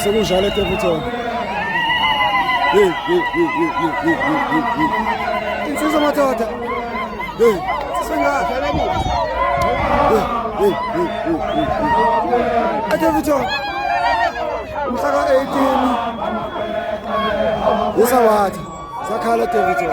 sekunjalo eDevilton. Insizwa madoda. Sengaka. eDevilton. Umhlaka 18. Yesawatha. Sakhala eDevilton.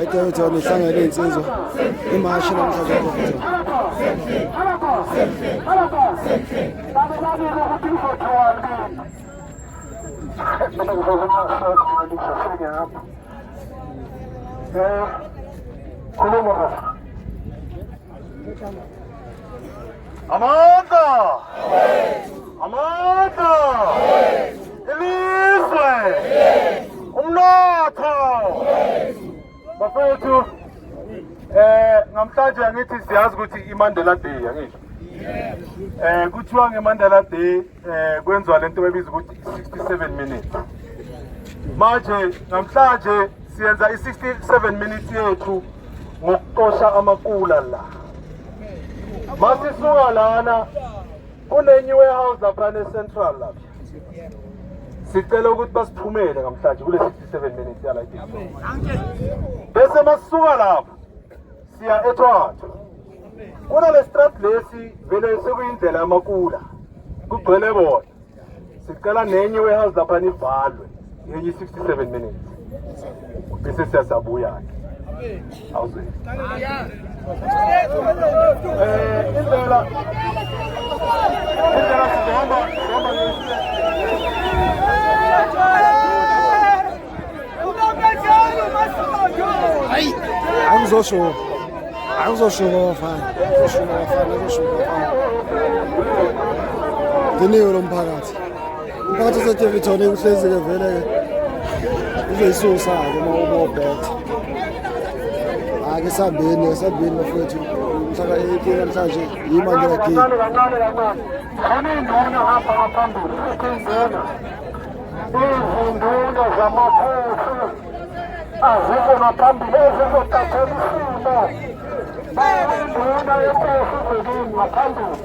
eDevilton ihlangene insizwa imashi namhlanje eDevilton. Amanda! Amanda! Ilizwe! Umnotho! Bafethu, namhlanje angithi siyazi ukuthi iMandela Day angisho. Kuthiwa ngeMandela Day kwenziwa lento ebiza ukuthi 67 minutes. Manje namhlanje siyenza i67 minutes yethu ngokuqosha amakula la. Masisuka lana kunenye warehouse lapha neCentral lapha. Sicela ukuthi basiphumele namhlanje kule 67 minutes yala iDivton. Bese masisuka lapha siya eThwatha. Kuna le strat lesi vele sekuyindlela yamakula. Kugcwele bona. Sicela nenye warehouse lapha nivalwe yenye 67 minutes. Bese siyasabuya ke. Awuzwe. Indlela sihamba Hayi, angizosho bafana. Diniwe lo mphakathi. Umphakathi waseDevilton uhlezi ke vele ke. Uzoyisusa ke uma ubobethe. Ake sambeni bafethu. Umhlaka 18 namhlanje iMandela Day. Induna hamba ngaphambili sikenzela izinduna zamakhosi azikho ngaphambili ezizothathela isimo induna yenkosi izolini ngaphambili